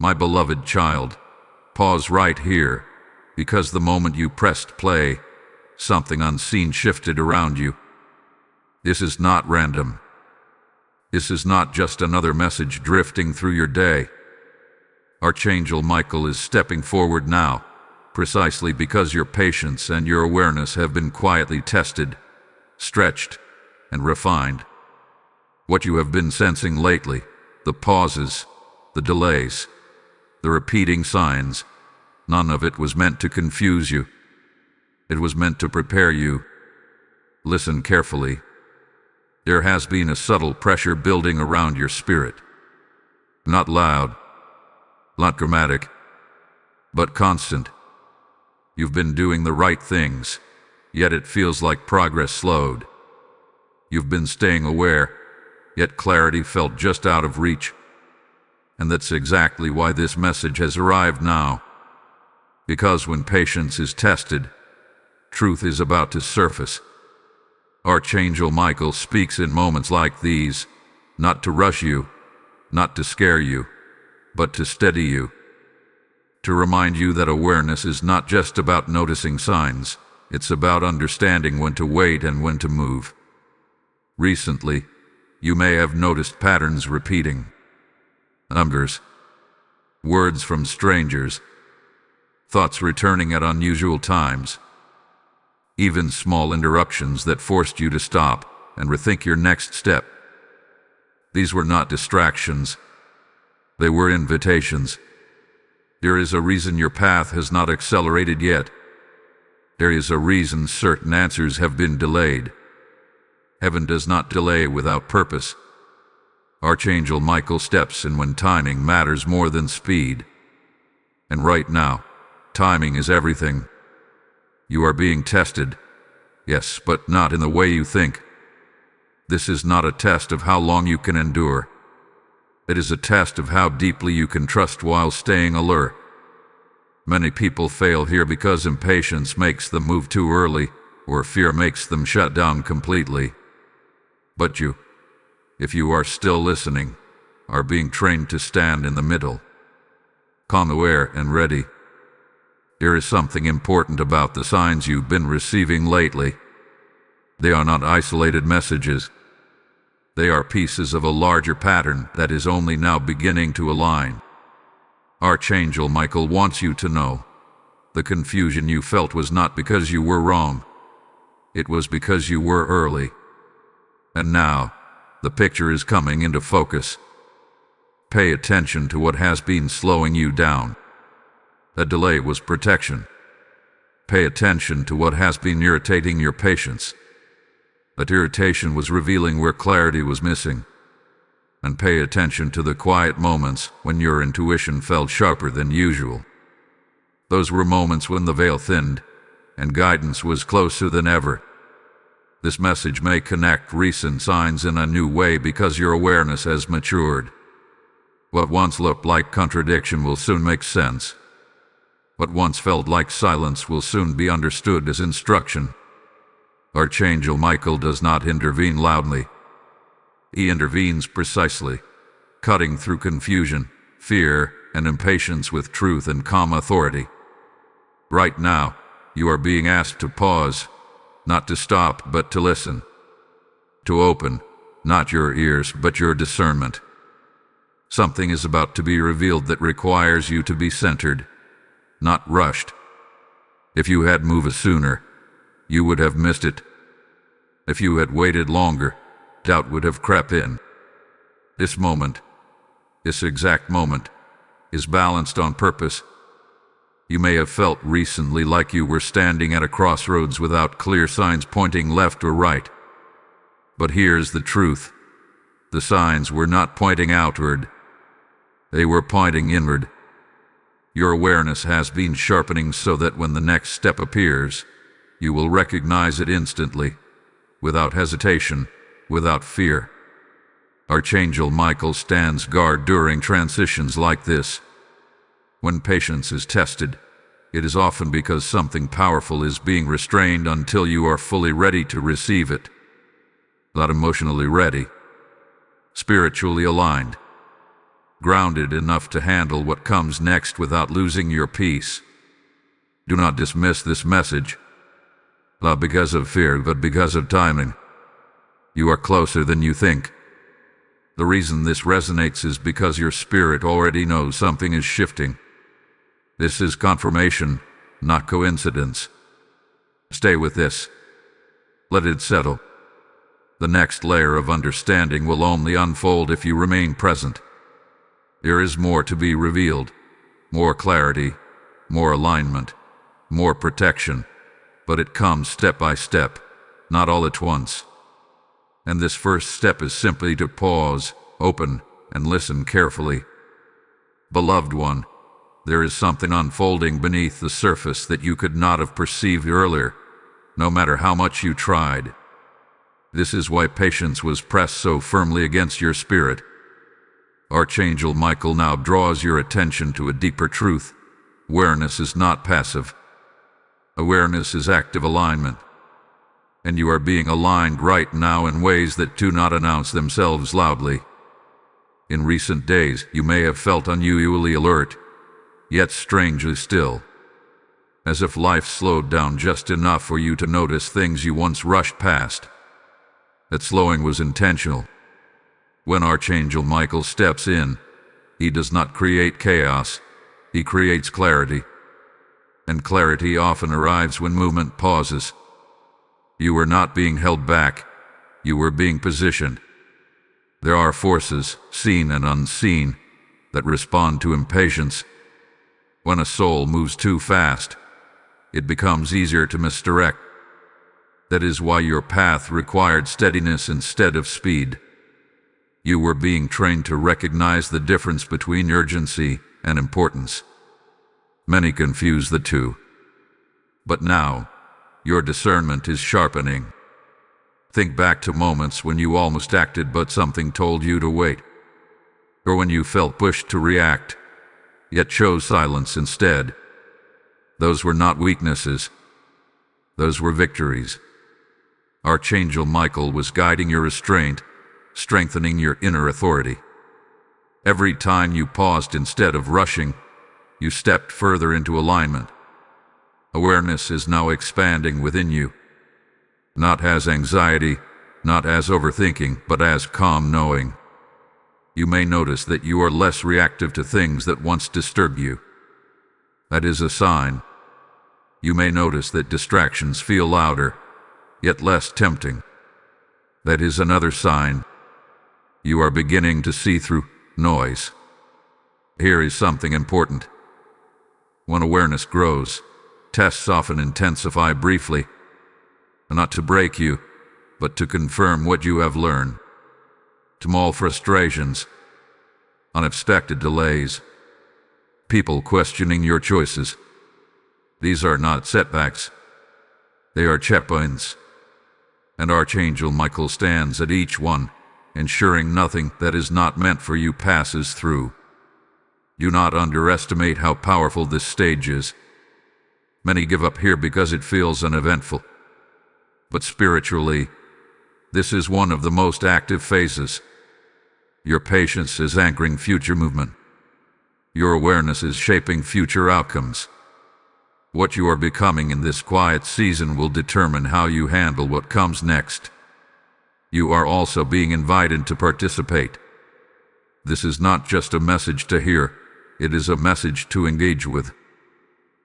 My beloved child, pause right here, because the moment you pressed play, something unseen shifted around you. This is not random. This is not just another message drifting through your day. Archangel Michael is stepping forward now, precisely because your patience and your awareness have been quietly tested, stretched, and refined. What you have been sensing lately, the pauses, the delays, the repeating signs, none of it was meant to confuse you. It was meant to prepare you. Listen carefully. There has been a subtle pressure building around your spirit. Not loud, not dramatic, but constant. You've been doing the right things, yet it feels like progress slowed. You've been staying aware, yet clarity felt just out of reach. And that's exactly why this message has arrived now. Because when patience is tested, truth is about to surface. Archangel Michael speaks in moments like these, not to rush you, not to scare you, but to steady you. To remind you that awareness is not just about noticing signs, it's about understanding when to wait and when to move. Recently, you may have noticed patterns repeating. Numbers, words from strangers, thoughts returning at unusual times. Even small interruptions that forced you to stop and rethink your next step. These were not distractions. They were invitations. There is a reason your path has not accelerated yet. There is a reason certain answers have been delayed. Heaven does not delay without purpose. Archangel Michael steps in when timing matters more than speed. And right now, timing is everything. You are being tested, yes, but not in the way you think. This is not a test of how long you can endure. It is a test of how deeply you can trust while staying alert. Many people fail here because impatience makes them move too early, or fear makes them shut down completely. But you, if you are still listening, are being trained to stand in the middle. Calm, aware, and ready. There is something important about the signs you've been receiving lately. They are not isolated messages. They are pieces of a larger pattern that is only now beginning to align. Archangel Michael wants you to know, the confusion you felt was not because you were wrong. It was because you were early. And now, the picture is coming into focus. Pay attention to what has been slowing you down. A delay was protection. Pay attention to what has been irritating your patience. That irritation was revealing where clarity was missing. And pay attention to the quiet moments when your intuition felt sharper than usual. Those were moments when the veil thinned, and guidance was closer than ever. This message may connect recent signs in a new way because your awareness has matured. What once looked like contradiction will soon make sense. What once felt like silence will soon be understood as instruction. Archangel Michael does not intervene loudly. He intervenes precisely, cutting through confusion, fear, and impatience with truth and calm authority. Right now, you are being asked to pause, not to stop, but to listen. To open, not your ears, but your discernment. Something is about to be revealed that requires you to be centered, not rushed. If you had moved sooner, you would have missed it. If you had waited longer, doubt would have crept in. This moment, this exact moment, is balanced on purpose. You may have felt recently like you were standing at a crossroads without clear signs pointing left or right. But here's the truth. The signs were not pointing outward. They were pointing inward. Your awareness has been sharpening so that when the next step appears, you will recognize it instantly, without hesitation, without fear. Archangel Michael stands guard during transitions like this. When patience is tested, it is often because something powerful is being restrained until you are fully ready to receive it. Not emotionally ready, spiritually aligned. grounded enough to handle what comes next without losing your peace. Do not dismiss this message, not because of fear, but because of timing. You are closer than you think. The reason this resonates is because your spirit already knows something is shifting. This is confirmation, not coincidence. Stay with this. Let it settle. The next layer of understanding will only unfold if you remain present. There is more to be revealed, more clarity, more alignment, more protection, but it comes step by step, not all at once. And this first step is simply to pause, open, and listen carefully. Beloved one, there is something unfolding beneath the surface that you could not have perceived earlier, no matter how much you tried. This is why patience was pressed so firmly against your spirit. Archangel Michael now draws your attention to a deeper truth. Awareness is not passive. Awareness is active alignment. And you are being aligned right now in ways that do not announce themselves loudly. In recent days, you may have felt unusually alert, yet strangely still, as if life slowed down just enough for you to notice things you once rushed past. That slowing was intentional. When Archangel Michael steps in, he does not create chaos, he creates clarity. And clarity often arrives when movement pauses. You were not being held back, you were being positioned. There are forces, seen and unseen, that respond to impatience. When a soul moves too fast, it becomes easier to misdirect. That is why your path required steadiness instead of speed. You were being trained to recognize the difference between urgency and importance. Many confuse the two. But now, your discernment is sharpening. Think back to moments when you almost acted but something told you to wait. Or when you felt pushed to react, yet chose silence instead. Those were not weaknesses. Those were victories. Archangel Michael was guiding your restraint, strengthening your inner authority. Every time you paused instead of rushing, you stepped further into alignment. Awareness is now expanding within you, not as anxiety, not as overthinking, but as calm knowing. You may notice that you are less reactive to things that once disturbed you. That is a sign. You may notice that distractions feel louder, yet less tempting. That is another sign. You are beginning to see through noise. Here is something important. When awareness grows, tests often intensify briefly, not to break you, but to confirm what you have learned. Small frustrations, unexpected delays, people questioning your choices. These are not setbacks. They are checkpoints. And Archangel Michael stands at each one, ensuring nothing that is not meant for you passes through. Do not underestimate how powerful this stage is. Many give up here because it feels uneventful. But spiritually, this is one of the most active phases. Your patience is anchoring future movement. Your awareness is shaping future outcomes. What you are becoming in this quiet season will determine how you handle what comes next. You are also being invited to participate. This is not just a message to hear, it is a message to engage with.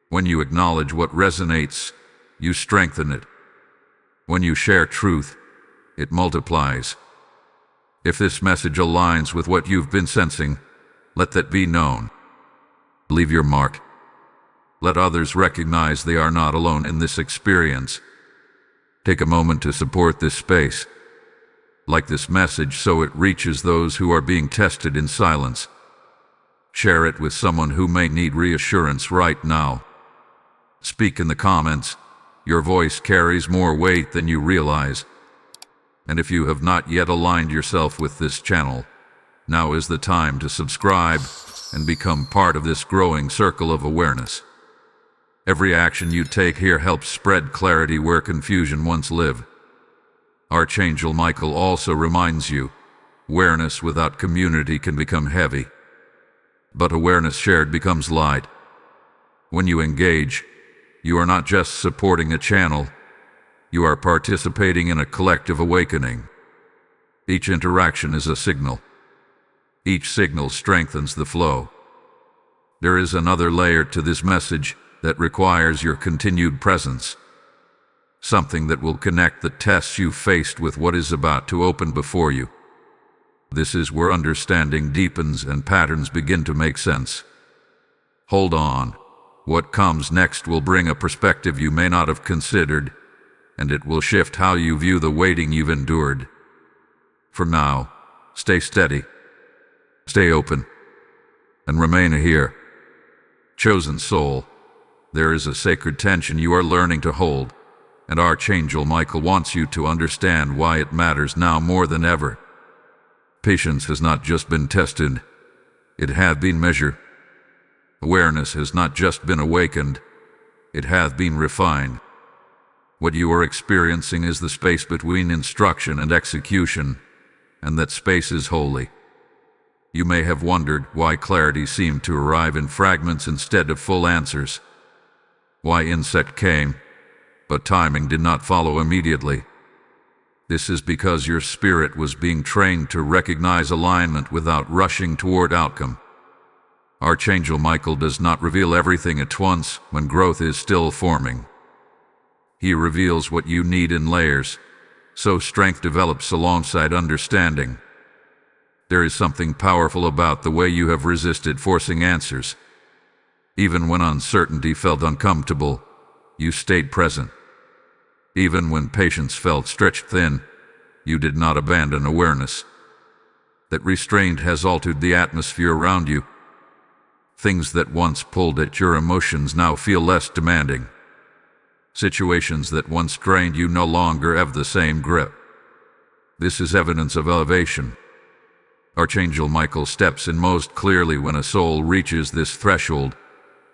When you acknowledge what resonates, you strengthen it. When you share truth, it multiplies. If this message aligns with what you've been sensing, let that be known. Leave your mark. Let others recognize they are not alone in this experience. Take a moment to support this space. Like this message so it reaches those who are being tested in silence. Share it with someone who may need reassurance right now. Speak in the comments. Your voice carries more weight than you realize. And if you have not yet aligned yourself with this channel, now is the time to subscribe and become part of this growing circle of awareness. Every action you take here helps spread clarity where confusion once lived. Archangel Michael also reminds you, awareness without community can become heavy. but awareness shared becomes light. When you engage, you are not just supporting a channel, you are participating in a collective awakening. Each interaction is a signal. Each signal strengthens the flow. There is another layer to this message that requires your continued presence. Something that will connect the tests you faced with what is about to open before you. This is where understanding deepens and patterns begin to make sense. Hold on. What comes next will bring a perspective you may not have considered, and it will shift how you view the waiting you've endured. For now, stay steady, stay open, and remain here. Chosen soul, there is a sacred tension you are learning to hold, and Archangel Michael wants you to understand why it matters now more than ever. Patience has not just been tested, it has been measured. Awareness has not just been awakened, it has been refined. What you are experiencing is the space between instruction and execution, and that space is holy. You may have wondered why clarity seemed to arrive in fragments instead of full answers. Why insight came, but timing did not follow immediately. This is because your spirit was being trained to recognize alignment without rushing toward outcome. Archangel Michael does not reveal everything at once when growth is still forming. He reveals what you need in layers, so strength develops alongside understanding. There is something powerful about the way you have resisted forcing answers. Even when uncertainty felt uncomfortable, you stayed present. Even when patience felt stretched thin, you did not abandon awareness. That restraint has altered the atmosphere around you. Things that once pulled at your emotions now feel less demanding. Situations that once drained you no longer have the same grip. This is evidence of elevation. Archangel Michael steps in most clearly when a soul reaches this threshold,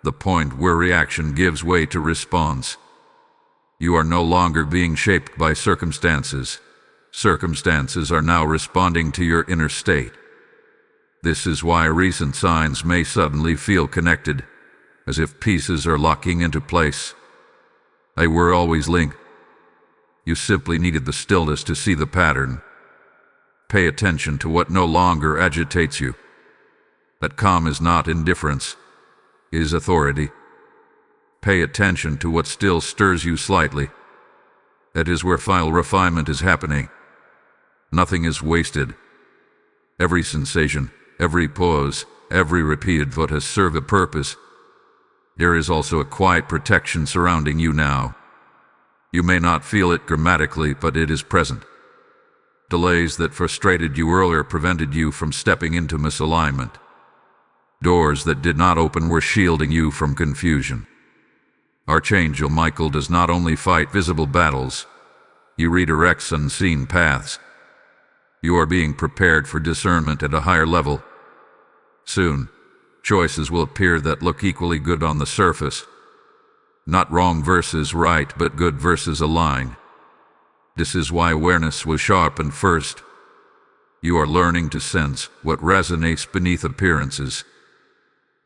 the point where reaction gives way to response. You are no longer being shaped by circumstances. Circumstances are now responding to your inner state. This is why recent signs may suddenly feel connected, as if pieces are locking into place. They were always linked. You simply needed the stillness to see the pattern. Pay attention to what no longer agitates you. That calm is not indifference, it is authority. Pay attention to what still stirs you slightly. That is where final refinement is happening. Nothing is wasted. Every sensation, every pause, every repeated thought has served a purpose. There is also a quiet protection surrounding you now. You may not feel it grammatically, but it is present. Delays that frustrated you earlier prevented you from stepping into misalignment. Doors that did not open were shielding you from confusion. Archangel Michael does not only fight visible battles, he redirects unseen paths. You are being prepared for discernment at a higher level. Soon, choices will appear that look equally good on the surface. Not wrong versus right, but good versus aligned. This is why awareness was sharpened first. You are learning to sense what resonates beneath appearances.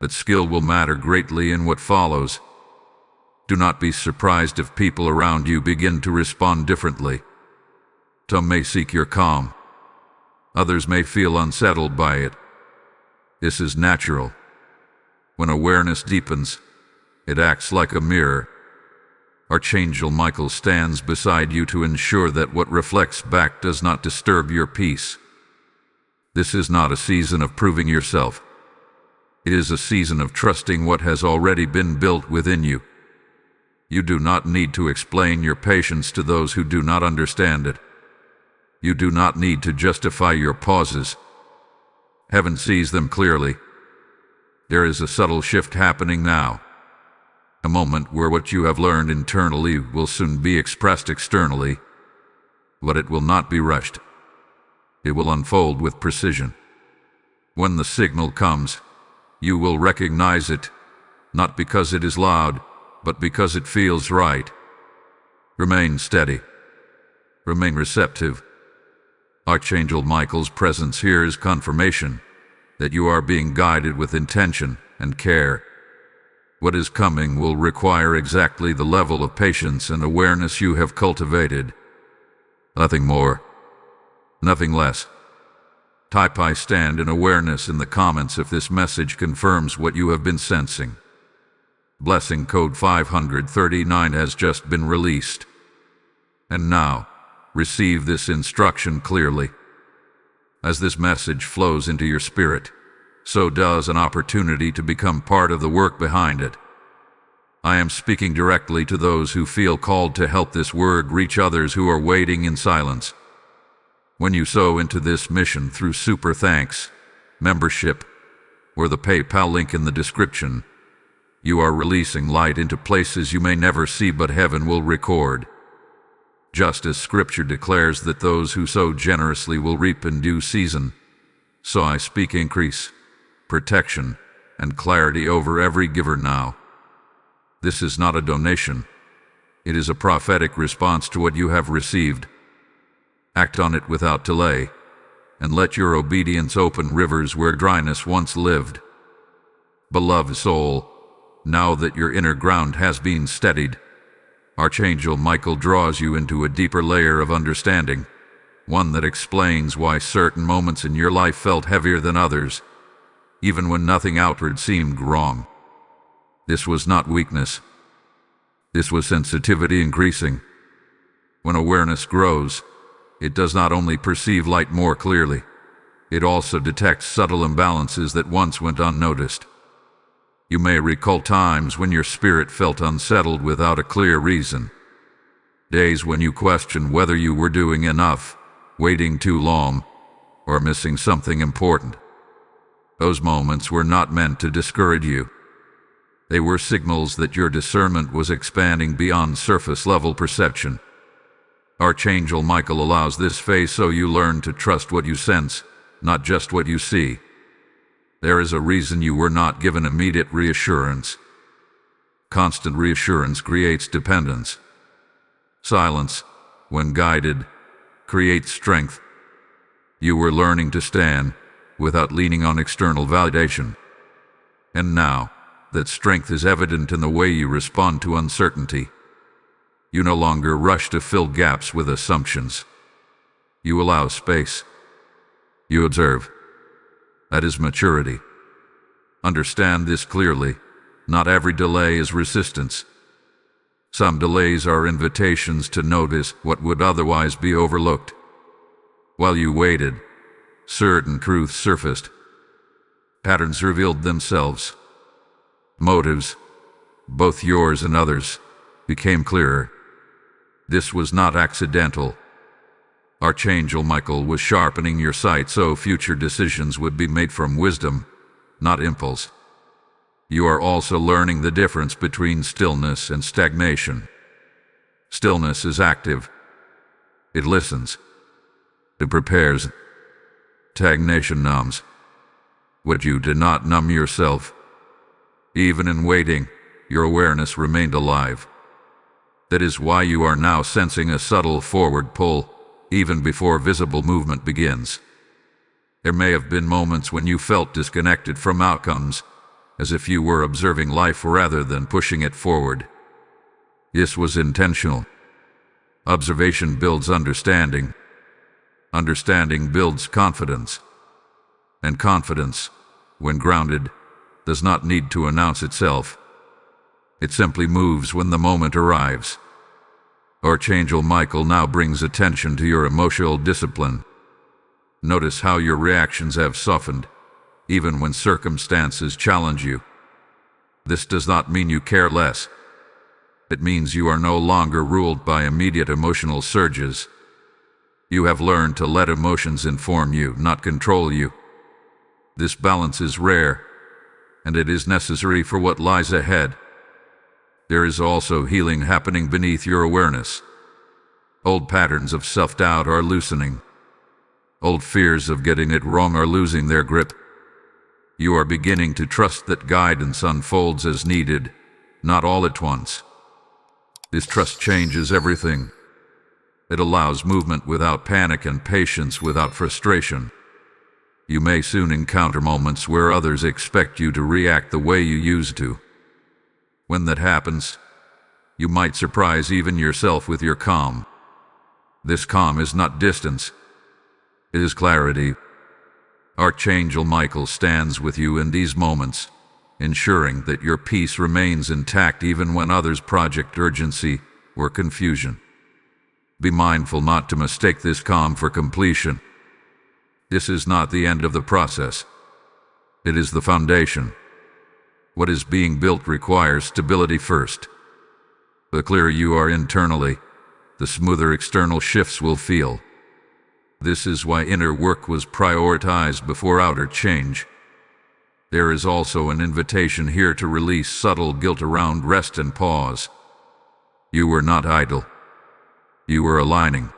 That skill will matter greatly in what follows. Do not be surprised if people around you begin to respond differently. Some may seek your calm. Others may feel unsettled by it. This is natural. When awareness deepens, it acts like a mirror. Archangel Michael stands beside you to ensure that what reflects back does not disturb your peace. This is not a season of proving yourself. It is a season of trusting what has already been built within you. You do not need to explain your patience to those who do not understand it. You do not need to justify your pauses. Heaven sees them clearly. There is a subtle shift happening now. A moment where what you have learned internally will soon be expressed externally, but it will not be rushed. It will unfold with precision. When the signal comes, you will recognize it, not because it is loud, but because it feels right. Remain steady. Remain receptive. Archangel Michael's presence here is confirmation. that you are being guided with intention and care. What is coming will require exactly the level of patience and awareness you have cultivated. Nothing more, nothing less. Type "I stand in awareness" in the comments if this message confirms what you have been sensing. Blessing code 539 has just been released. And now, receive this instruction clearly. As this message flows into your spirit, so does an opportunity to become part of the work behind it. I am speaking directly to those who feel called to help this word reach others who are waiting in silence. When you sow into this mission through Super Thanks, membership, or the PayPal link in the description, you are releasing light into places you may never see but heaven will record. Just as Scripture declares that those who sow generously will reap in due season, so I speak increase, protection, and clarity over every giver now. This is not a donation. It is a prophetic response to what you have received. Act on it without delay, and let your obedience open rivers where dryness once lived. Beloved soul, now that your inner ground has been steadied, Archangel Michael draws you into a deeper layer of understanding, one that explains why certain moments in your life felt heavier than others, even when nothing outward seemed wrong. This was not weakness. This was sensitivity increasing. When awareness grows, it does not only perceive light more clearly, it also detects subtle imbalances that once went unnoticed. You may recall times when your spirit felt unsettled without a clear reason. Days when you questioned whether you were doing enough, waiting too long, or missing something important. Those moments were not meant to discourage you. They were signals that your discernment was expanding beyond surface-level perception. Archangel Michael allows this phase so you learn to trust what you sense, not just what you see. There is a reason you were not given immediate reassurance. Constant reassurance creates dependence. Silence, when guided, creates strength. You were learning to stand without leaning on external validation. And now that strength is evident in the way you respond to uncertainty, you no longer rush to fill gaps with assumptions. You allow space. You observe. That is maturity. Understand this clearly. Not every delay is resistance. Some delays are invitations to notice what would otherwise be overlooked. While you waited, certain truths surfaced. Patterns revealed themselves. Motives, both yours and others, became clearer. This was not accidental. Archangel Michael was sharpening your sight so future decisions would be made from wisdom, not impulse. You are also learning the difference between stillness and stagnation. Stillness is active. It listens. It prepares. Stagnation numbs. But you did not numb yourself. Even in waiting, your awareness remained alive. That is why you are now sensing a subtle forward pull, even before visible movement begins. There may have been moments when you felt disconnected from outcomes, as if you were observing life rather than pushing it forward. This was intentional. Observation builds understanding. Understanding builds confidence. And confidence, when grounded, does not need to announce itself. It simply moves when the moment arrives. Archangel Michael now brings attention to your emotional discipline. Notice how your reactions have softened, even when circumstances challenge you. This does not mean you care less. It means you are no longer ruled by immediate emotional surges. You have learned to let emotions inform you, not control you. This balance is rare, and it is necessary for what lies ahead. There is also healing happening beneath your awareness. Old patterns of self-doubt are loosening. Old fears of getting it wrong are losing their grip. You are beginning to trust that guidance unfolds as needed, not all at once. This trust changes everything. It allows movement without panic and patience without frustration. You may soon encounter moments where others expect you to react the way you used to. When that happens, you might surprise even yourself with your calm. This calm is not distance, it is clarity. Archangel Michael stands with you in these moments, ensuring that your peace remains intact even when others project urgency or confusion. Be mindful not to mistake this calm for completion. This is not the end of the process. It is the foundation. What is being built requires stability first. The clearer you are internally, the smoother external shifts will feel. This is why inner work was prioritized before outer change. There is also an invitation here to release subtle guilt around rest and pause. You were not idle. You were aligning.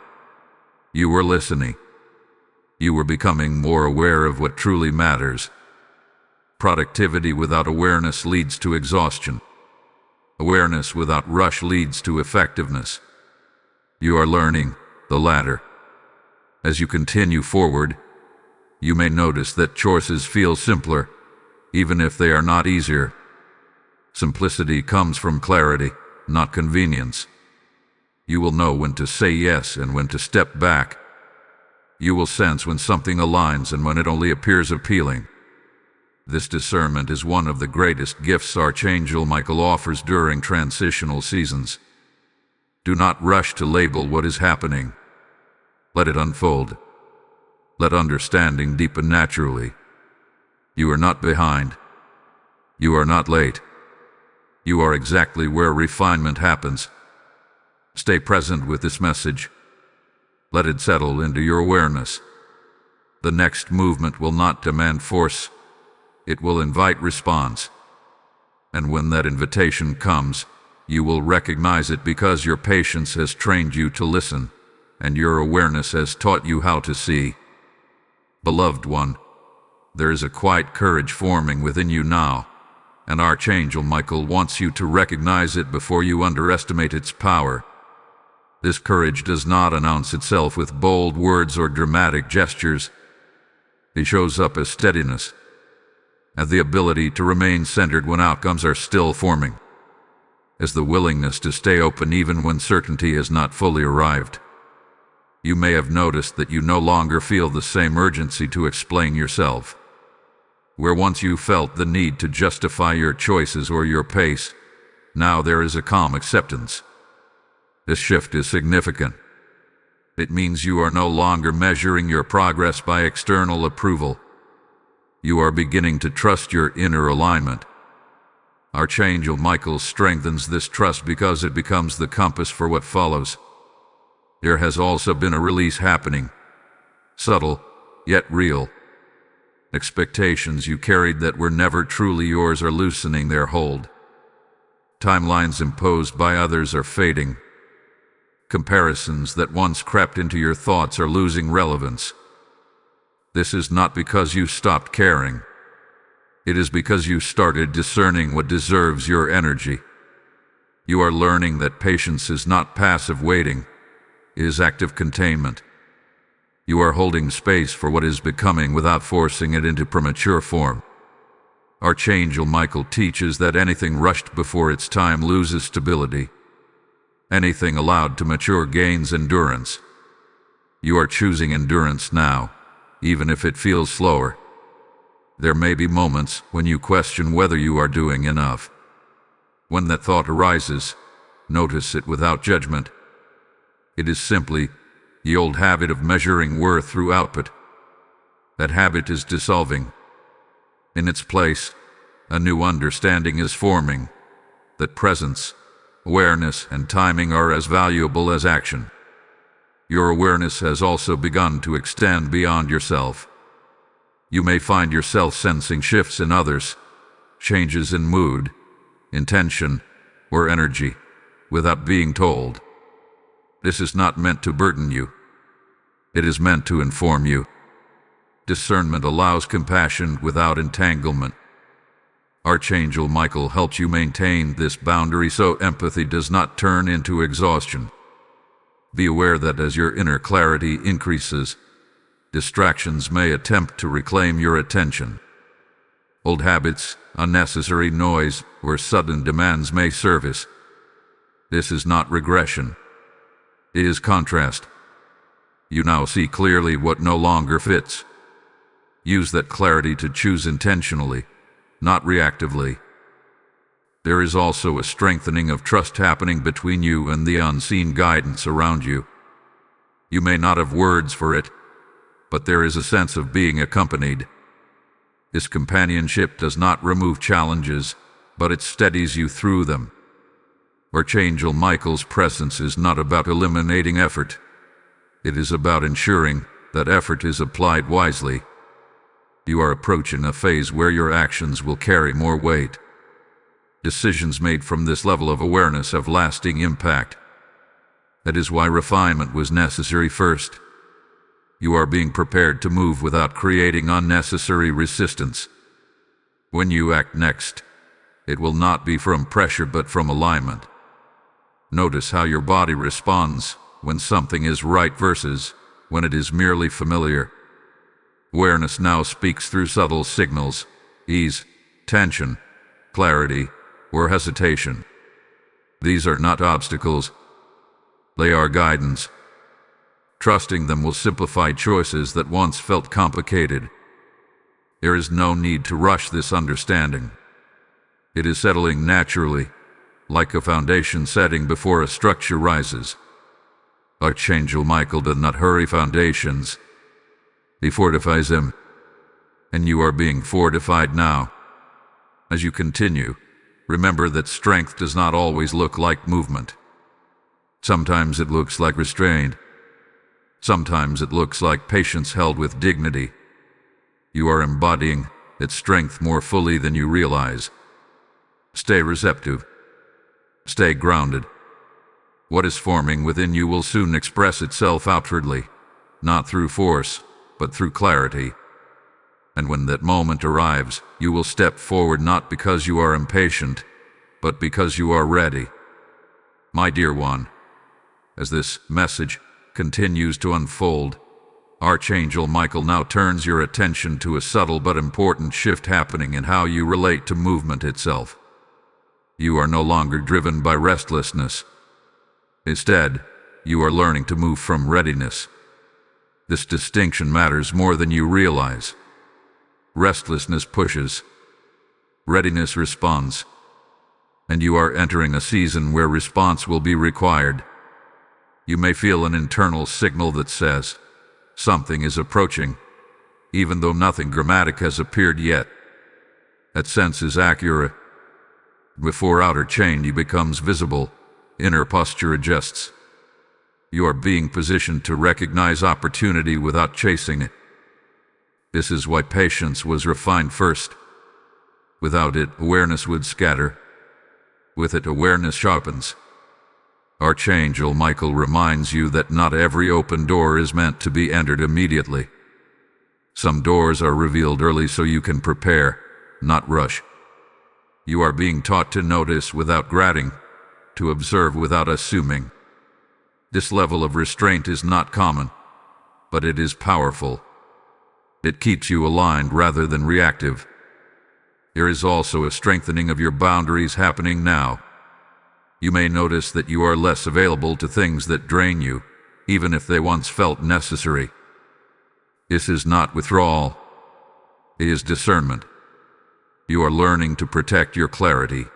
You were listening. You were becoming more aware of what truly matters. Productivity without awareness leads to exhaustion. Awareness without rush leads to effectiveness. You are learning the latter. As you continue forward, you may notice that choices feel simpler, even if they are not easier. Simplicity comes from clarity, not convenience. You will know when to say yes and when to step back. You will sense when something aligns and when it only appears appealing. This discernment is one of the greatest gifts Archangel Michael offers during transitional seasons. Do not rush to label what is happening. Let it unfold. Let understanding deepen naturally. You are not behind. You are not late. You are exactly where refinement happens. Stay present with this message. Let it settle into your awareness. The next movement will not demand force. It will invite response. And when that invitation comes, you will recognize it because your patience has trained you to listen, and your awareness has taught you how to see. Beloved one, there is a quiet courage forming within you now, and Archangel Michael wants you to recognize it before you underestimate its power. This courage does not announce itself with bold words or dramatic gestures. It shows up as steadiness, as the ability to remain centered when outcomes are still forming, as the willingness to stay open even when certainty has not fully arrived. You may have noticed that you no longer feel the same urgency to explain yourself. Where once you felt the need to justify your choices or your pace, now there is a calm acceptance. This shift is significant. It means you are no longer measuring your progress by external approval. You are beginning to trust your inner alignment. Archangel Michael strengthens this trust because it becomes the compass for what follows. There has also been a release happening. Subtle, yet real. Expectations you carried that were never truly yours are loosening their hold. Timelines imposed by others are fading. Comparisons that once crept into your thoughts are losing relevance. This is not because you stopped caring. It is because you started discerning what deserves your energy. You are learning that patience is not passive waiting. It is active containment. You are holding space for what is becoming without forcing it into premature form. Archangel Michael teaches that anything rushed before its time loses stability. Anything allowed to mature gains endurance. You are choosing endurance now, even if it feels slower. There may be moments when you question whether you are doing enough. When that thought arises, notice it without judgment. It is simply the old habit of measuring worth through output. That habit is dissolving. In its place, a new understanding is forming, that presence, awareness, and timing are as valuable as action. Your awareness has also begun to extend beyond yourself. You may find yourself sensing shifts in others, changes in mood, intention, or energy, without being told. This is not meant to burden you. It is meant to inform you. Discernment allows compassion without entanglement. Archangel Michael helps you maintain this boundary so empathy does not turn into exhaustion. Be aware that as your inner clarity increases, Distractions may attempt to reclaim your attention. Old habits, unnecessary noise, or sudden demands may surface. This is not regression. It is contrast. You now see clearly what no longer fits. Use that clarity to choose intentionally, not reactively. There is also a strengthening of trust happening between you and the unseen guidance around you. You may not have words for it, but there is a sense of being accompanied. This companionship does not remove challenges, but it steadies you through them. Archangel Michael's presence is not about eliminating effort. It is about ensuring that effort is applied wisely. You are approaching a phase where your actions will carry more weight. Decisions made from this level of awareness have lasting impact. That is why refinement was necessary first. You are being prepared to move without creating unnecessary resistance. When you act next, it will not be from pressure but from alignment. Notice how your body responds when something is right versus when it is merely familiar. Awareness now speaks through subtle signals: ease, tension, clarity, or hesitation. These are not obstacles. They are guidance. Trusting them will simplify choices that once felt complicated. There is no need to rush this understanding. It is settling naturally, like a foundation setting before a structure rises. Archangel Michael did not hurry foundations. He fortifies them, and you are being fortified now. As you continue, remember that strength does not always look like movement. Sometimes it looks like restraint. Sometimes it looks like patience held with dignity. You are embodying its strength more fully than you realize. Stay receptive. Stay grounded. What is forming within you will soon express itself outwardly, not through force, but through clarity. And when that moment arrives, you will step forward not because you are impatient, but because you are ready. My dear one, as this message continues to unfold, Archangel Michael now turns your attention to a subtle but important shift happening in how you relate to movement itself. You are no longer driven by restlessness. Instead, you are learning to move from readiness. This distinction matters more than you realize. Restlessness pushes. Readiness responds. And you are entering a season where response will be required. You may feel an internal signal that says something is approaching, even though nothing dramatic has appeared yet. That sense is accurate. Before outer change becomes visible, inner posture adjusts. You are being positioned to recognize opportunity without chasing it. This is why patience was refined first. Without it, awareness would scatter. With it, awareness sharpens. Archangel Michael reminds you that not every open door is meant to be entered immediately. Some doors are revealed early so you can prepare, not rush. You are being taught to notice without grabbing, to observe without assuming. This level of restraint is not common, but it is powerful. It keeps you aligned rather than reactive. There is also a strengthening of your boundaries happening now. You may notice that you are less available to things that drain you, even if they once felt necessary. This is not withdrawal. It is discernment. You are learning to protect your clarity.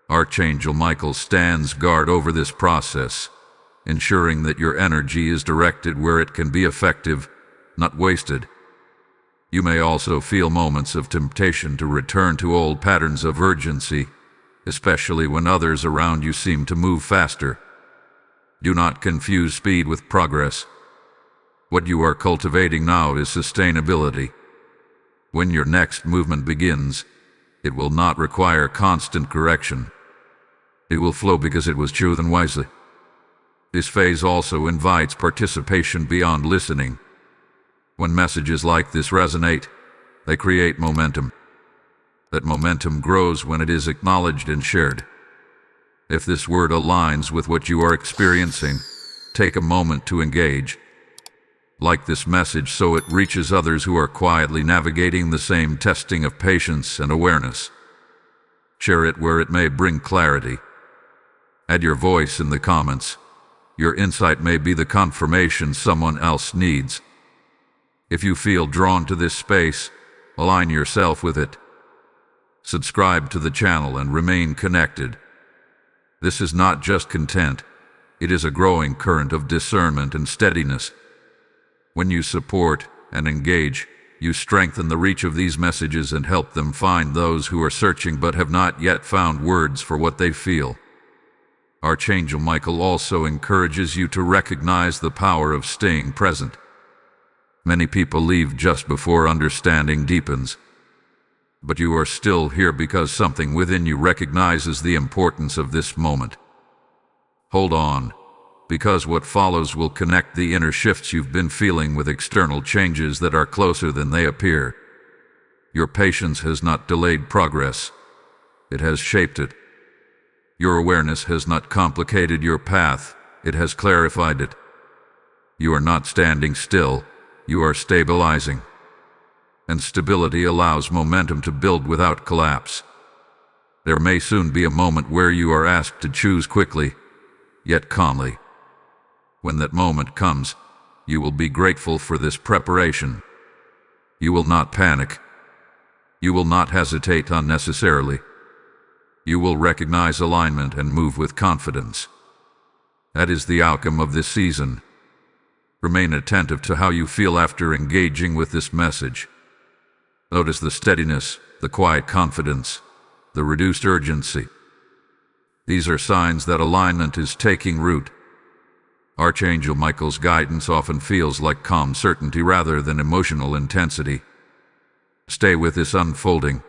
Archangel Michael stands guard over this process, ensuring that your energy is directed where it can be effective, not wasted. You may also feel moments of temptation to return to old patterns of urgency, especially when others around you seem to move faster. Do not confuse speed with progress. What you are cultivating now is sustainability. When your next movement begins, it will not require constant correction. It will flow because it was chosen wisely. This phase also invites participation beyond listening. When messages like this resonate, they create momentum. That momentum grows when it is acknowledged and shared. If this word aligns with what you are experiencing, take a moment to engage. Like this message so it reaches others who are quietly navigating the same testing of patience and awareness. Share it where it may bring clarity. Add your voice in the comments. Your insight may be the confirmation someone else needs. If you feel drawn to this space, align yourself with it. Subscribe to the channel and remain connected. This is not just content, it is a growing current of discernment and steadiness. When you support and engage, you strengthen the reach of these messages and help them find those who are searching but have not yet found words for what they feel. Archangel Michael also encourages you to recognize the power of staying present. Many people leave just before understanding deepens. But you are still here because something within you recognizes the importance of this moment. Hold on, because what follows will connect the inner shifts you've been feeling with external changes that are closer than they appear. Your patience has not delayed progress, it has shaped it. Your awareness has not complicated your path, it has clarified it. You are not standing still, you are stabilizing. And stability allows momentum to build without collapse. There may soon be a moment where you are asked to choose quickly, yet calmly. When that moment comes, you will be grateful for this preparation. You will not panic. You will not hesitate unnecessarily. You will recognize alignment and move with confidence. That is the outcome of this season. Remain attentive to how you feel after engaging with this message. Notice the steadiness, the quiet confidence, the reduced urgency. These are signs that alignment is taking root. Archangel Michael's guidance often feels like calm certainty rather than emotional intensity. Stay with this unfolding.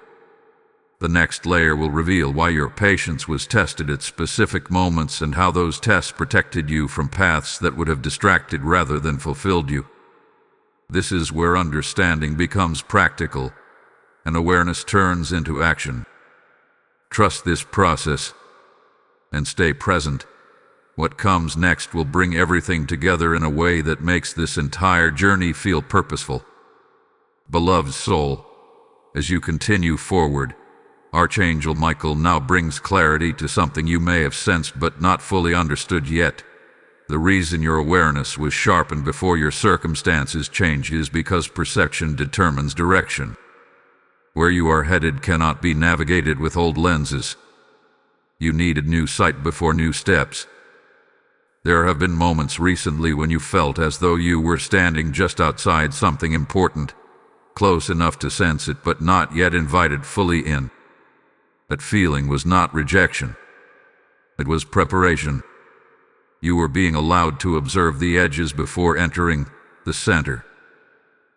The next layer will reveal why your patience was tested at specific moments and how those tests protected you from paths that would have distracted rather than fulfilled you. This is where understanding becomes practical and awareness turns into action. Trust this process and stay present. What comes next will bring everything together in a way that makes this entire journey feel purposeful. Beloved soul, as you continue forward, Archangel Michael now brings clarity to something you may have sensed but not fully understood yet. The reason your awareness was sharpened before your circumstances change is because perception determines direction. Where you are headed cannot be navigated with old lenses. You needed new sight before new steps. There have been moments recently when you felt as though you were standing just outside something important, close enough to sense it but not yet invited fully in. That feeling was not rejection. It was preparation. You were being allowed to observe the edges before entering the center.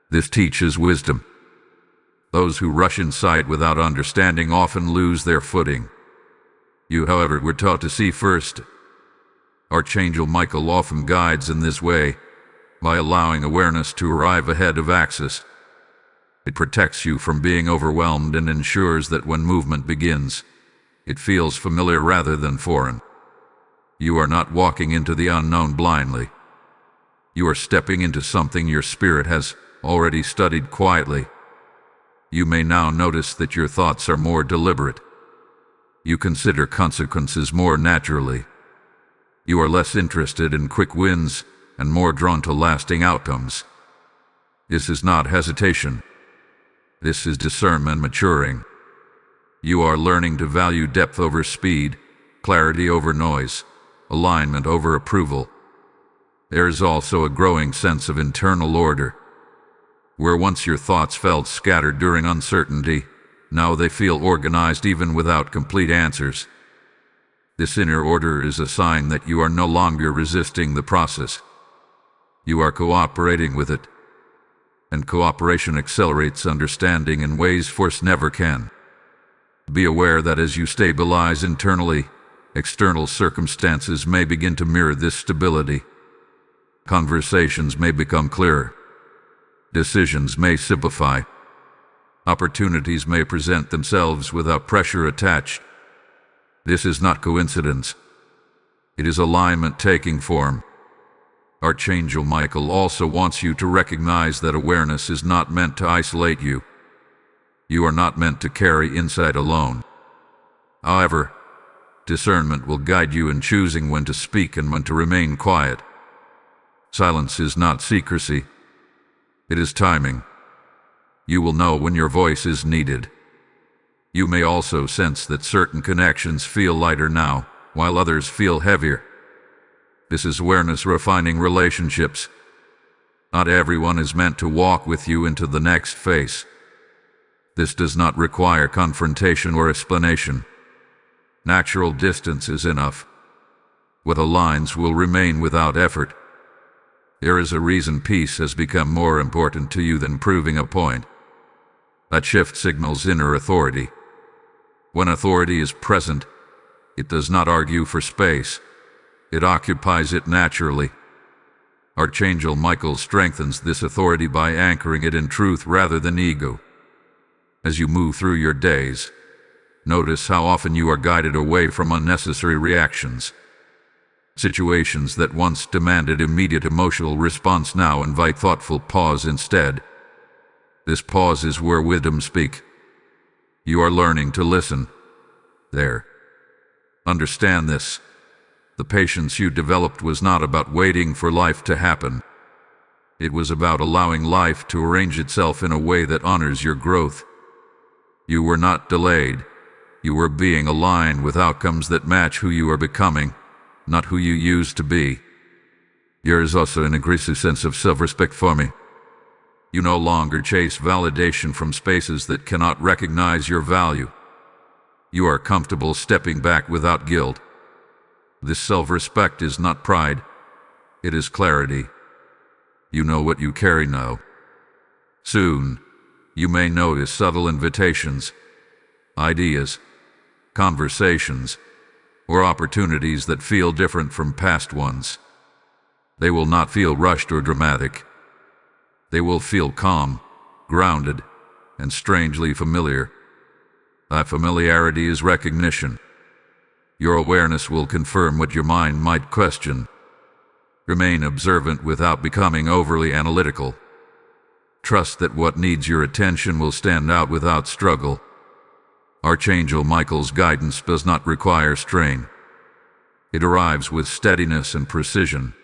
This teaches wisdom. Those who rush inside without understanding often lose their footing. You, however, were taught to see first. Archangel Michael often guides in this way, by allowing awareness to arrive ahead of access. It protects you from being overwhelmed and ensures that when movement begins, it feels familiar rather than foreign. You are not walking into the unknown blindly. You are stepping into something your spirit has already studied quietly. You may now notice that your thoughts are more deliberate. You consider consequences more naturally. You are less interested in quick wins and more drawn to lasting outcomes. This is not hesitation. This is discernment maturing. You are learning to value depth over speed, clarity over noise, alignment over approval. There is also a growing sense of internal order. Where once your thoughts felt scattered during uncertainty, now they feel organized even without complete answers. This inner order is a sign that you are no longer resisting the process. You are cooperating with it. And cooperation accelerates understanding in ways force never can. Be aware that as you stabilize internally, external circumstances may begin to mirror this stability. Conversations may become clearer. Decisions may simplify. Opportunities may present themselves without pressure attached. This is not coincidence. It is alignment taking form. Archangel Michael also wants you to recognize that awareness is not meant to isolate you. You are not meant to carry insight alone. However, discernment will guide you in choosing when to speak and when to remain quiet. Silence is not secrecy. It is timing. You will know when your voice is needed. You may also sense that certain connections feel lighter now, while others feel heavier. This is awareness refining relationships. Not everyone is meant to walk with you into the next phase. This does not require confrontation or explanation. Natural distance is enough. What aligns will remain without effort. There is a reason peace has become more important to you than proving a point. That shift signals inner authority. When authority is present, it does not argue for space. It occupies it naturally. Archangel Michael strengthens this authority by anchoring it in truth rather than ego. As you move through your days, notice how often you are guided away from unnecessary reactions. Situations that once demanded immediate emotional response now invite thoughtful pause instead. This pause is where wisdom speaks. You are learning to listen. There. Understand this. The patience you developed was not about waiting for life to happen. It was about allowing life to arrange itself in a way that honors your growth. You were not delayed. You were being aligned with outcomes that match who you are becoming, not who you used to be. There is also an increasing sense of self-respect for me. You no longer chase validation from spaces that cannot recognize your value. You are comfortable stepping back without guilt. This self-respect is not pride. It is clarity. You know what you carry now. Soon, you may notice subtle invitations, ideas, conversations, or opportunities that feel different from past ones. They will not feel rushed or dramatic. They will feel calm, grounded, and strangely familiar. That familiarity is recognition. Your awareness will confirm what your mind might question. Remain observant without becoming overly analytical. Trust that what needs your attention will stand out without struggle. Archangel Michael's guidance does not require strain. It arrives with steadiness and precision.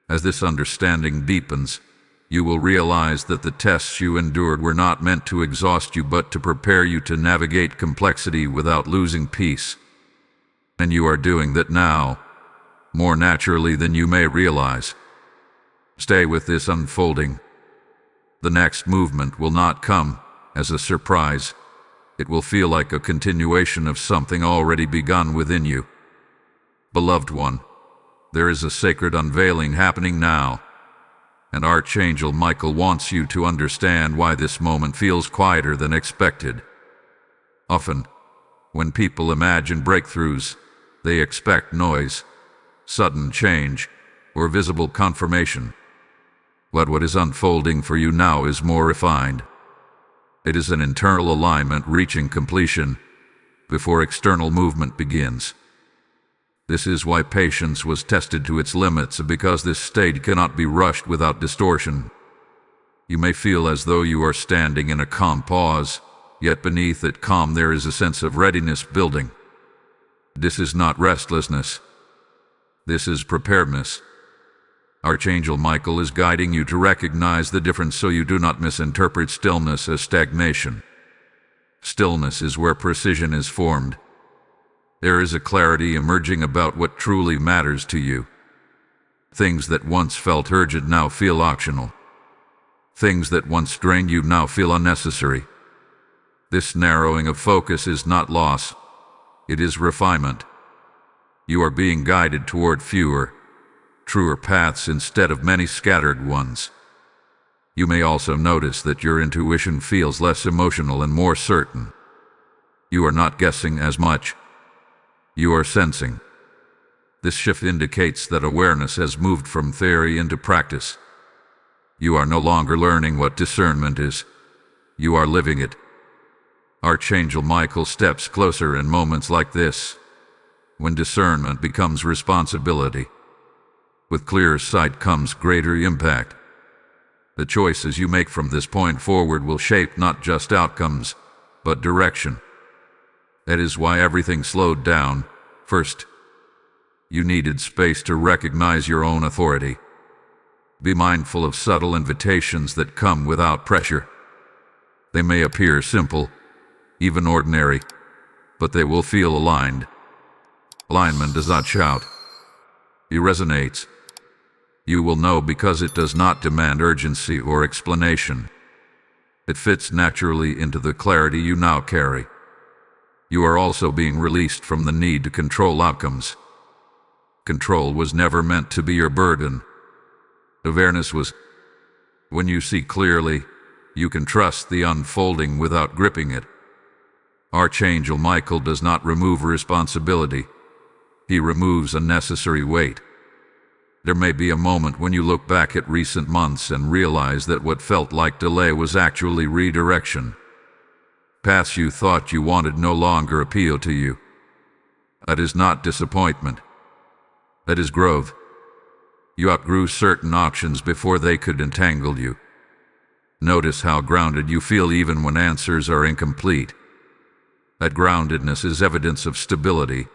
As this understanding deepens, you will realize that the tests you endured were not meant to exhaust you but to prepare you to navigate complexity without losing peace. And you are doing that now, more naturally than you may realize. Stay with this unfolding. The next movement will not come as a surprise. It will feel like a continuation of something already begun within you. Beloved one, there is a sacred unveiling happening now, and Archangel Michael wants you to understand why this moment feels quieter than expected. Often, when people imagine breakthroughs, they expect noise, sudden change, or visible confirmation. But what is unfolding for you now is more refined. It is an internal alignment reaching completion before external movement begins. This is why patience was tested to its limits, because this state cannot be rushed without distortion. You may feel as though you are standing in a calm pause, yet beneath that calm there is a sense of readiness building. This is not restlessness. This is preparedness. Archangel Michael is guiding you to recognize the difference so you do not misinterpret stillness as stagnation. Stillness is where precision is formed. There is a clarity emerging about what truly matters to you. Things that once felt urgent now feel optional. Things that once drained you now feel unnecessary. This narrowing of focus is not loss. It is refinement. You are being guided toward fewer, truer paths instead of many scattered ones. You may also notice that your intuition feels less emotional and more certain. You are not guessing as much. You are sensing. This shift indicates that awareness has moved from theory into practice. You are no longer learning what discernment is. You are living it. Archangel Michael steps closer in moments like this, when discernment becomes responsibility. With clearer sight comes greater impact. The choices you make from this point forward will shape not just outcomes, but direction. That is why everything slowed down. First, you needed space to recognize your own authority. Be mindful of subtle invitations that come without pressure. They may appear simple, even ordinary, but they will feel aligned. Alignment does not shout. It resonates. You will know because it does not demand urgency or explanation. It fits naturally into the clarity you now carry. You are also being released from the need to control outcomes. Control was never meant to be your burden. Awareness was. When you see clearly, you can trust the unfolding without gripping it. Archangel Michael does not remove responsibility. He removes unnecessary weight. There may be a moment when you look back at recent months and realize that what felt like delay was actually redirection. Paths you thought you wanted no longer appeal to you. That is not disappointment. That is growth. You outgrew certain options before they could entangle you. Notice how grounded you feel even when answers are incomplete. That groundedness is evidence of stability.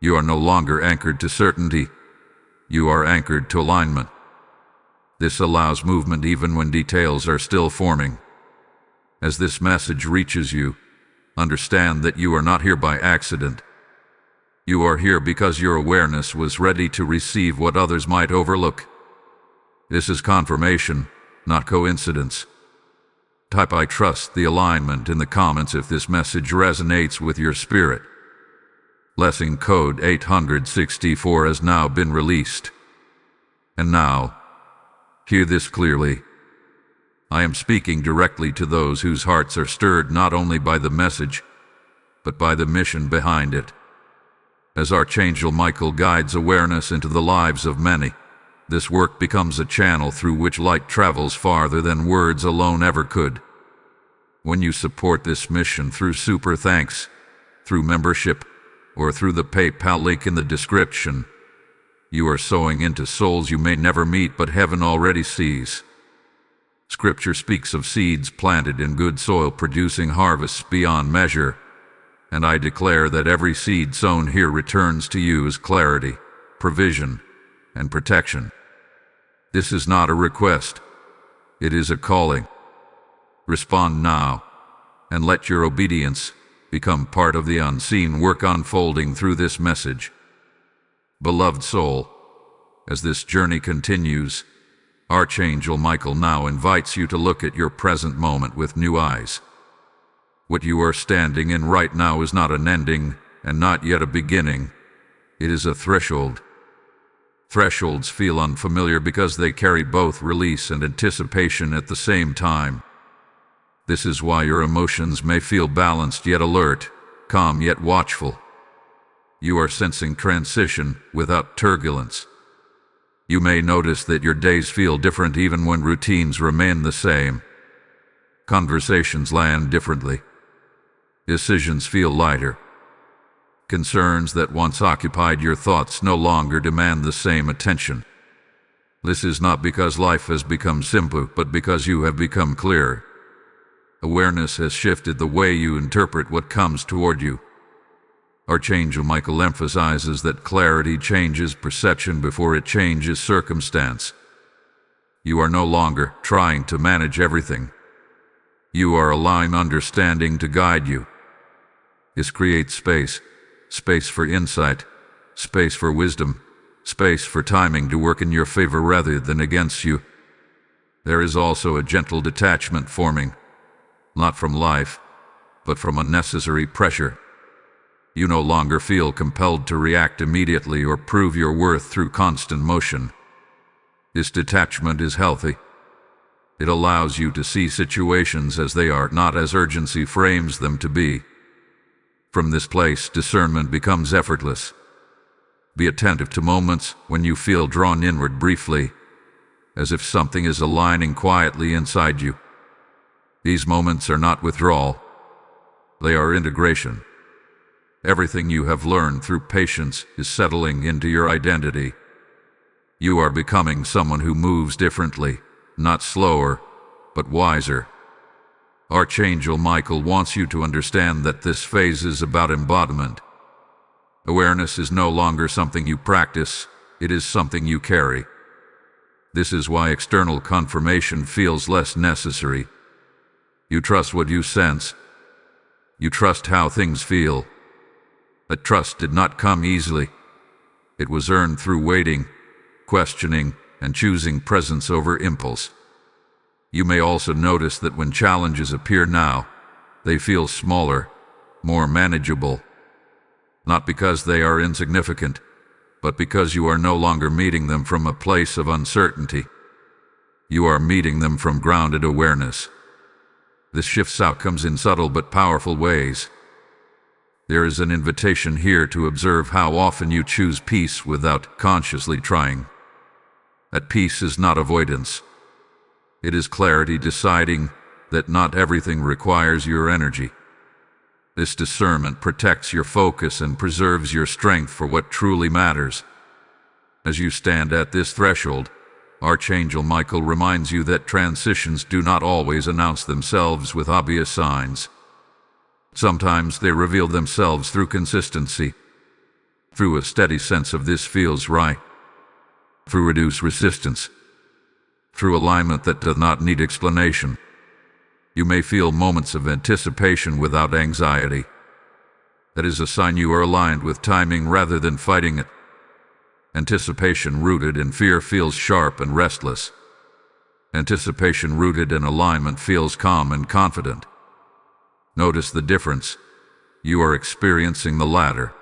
You are no longer anchored to certainty. You are anchored to alignment. This allows movement even when details are still forming. As this message reaches you, understand that you are not here by accident. You are here because your awareness was ready to receive what others might overlook. This is confirmation, not coincidence. Type "I trust the alignment" in the comments if this message resonates with your spirit. Blessing code 864 has now been released. And now, hear this clearly. I am speaking directly to those whose hearts are stirred not only by the message, but by the mission behind it. As Archangel Michael guides awareness into the lives of many, this work becomes a channel through which light travels farther than words alone ever could. When you support this mission through super thanks, through membership, or through the PayPal link in the description, you are sowing into souls you may never meet but heaven already sees. Scripture speaks of seeds planted in good soil producing harvests beyond measure, and I declare that every seed sown here returns to you as clarity, provision, and protection. This is not a request. It is a calling. Respond now, and let your obedience become part of the unseen work unfolding through this message. Beloved soul, as this journey continues, Archangel Michael now invites you to look at your present moment with new eyes. What you are standing in right now is not an ending and not yet a beginning. It is a threshold. Thresholds feel unfamiliar because they carry both release and anticipation at the same time. This is why your emotions may feel balanced yet alert, calm yet watchful. You are sensing transition without turbulence. You may notice that your days feel different even when routines remain the same. Conversations land differently. Decisions feel lighter. Concerns that once occupied your thoughts no longer demand the same attention. This is not because life has become simpler, but because you have become clearer. Awareness has shifted the way you interpret what comes toward you. Archangel Michael emphasizes that clarity changes perception before it changes circumstance. You are no longer trying to manage everything. You are allowing understanding to guide you. This creates space for insight, space for wisdom, space for timing to work in your favor rather than against you. There is also a gentle detachment forming, not from life, but from unnecessary pressure. You no longer feel compelled to react immediately or prove your worth through constant motion. This detachment is healthy. It allows you to see situations as they are, not as urgency frames them to be. From this place, discernment becomes effortless. Be attentive to moments when you feel drawn inward briefly, as if something is aligning quietly inside you. These moments are not withdrawal. They are integration. Everything you have learned through patience is settling into your identity. You are becoming someone who moves differently, not slower, but wiser. Archangel Michael wants you to understand that this phase is about embodiment. Awareness is no longer something you practice, it is something you carry. This is why external confirmation feels less necessary. You trust what you sense. You trust how things feel. That trust did not come easily. It was earned through waiting, questioning, and choosing presence over impulse. You may also notice that when challenges appear now, they feel smaller, more manageable. Not because they are insignificant, but because you are no longer meeting them from a place of uncertainty. You are meeting them from grounded awareness. This shifts outcomes in subtle but powerful ways. There is an invitation here to observe how often you choose peace without consciously trying. That peace is not avoidance. It is clarity deciding that not everything requires your energy. This discernment protects your focus and preserves your strength for what truly matters. As you stand at this threshold, Archangel Michael reminds you that transitions do not always announce themselves with obvious signs. Sometimes they reveal themselves through consistency, through a steady sense of this feels right, through reduced resistance, through alignment that does not need explanation. You may feel moments of anticipation without anxiety. That is a sign you are aligned with timing rather than fighting it. Anticipation rooted in fear feels sharp and restless. Anticipation rooted in alignment feels calm and confident. Notice the difference. You are experiencing the latter.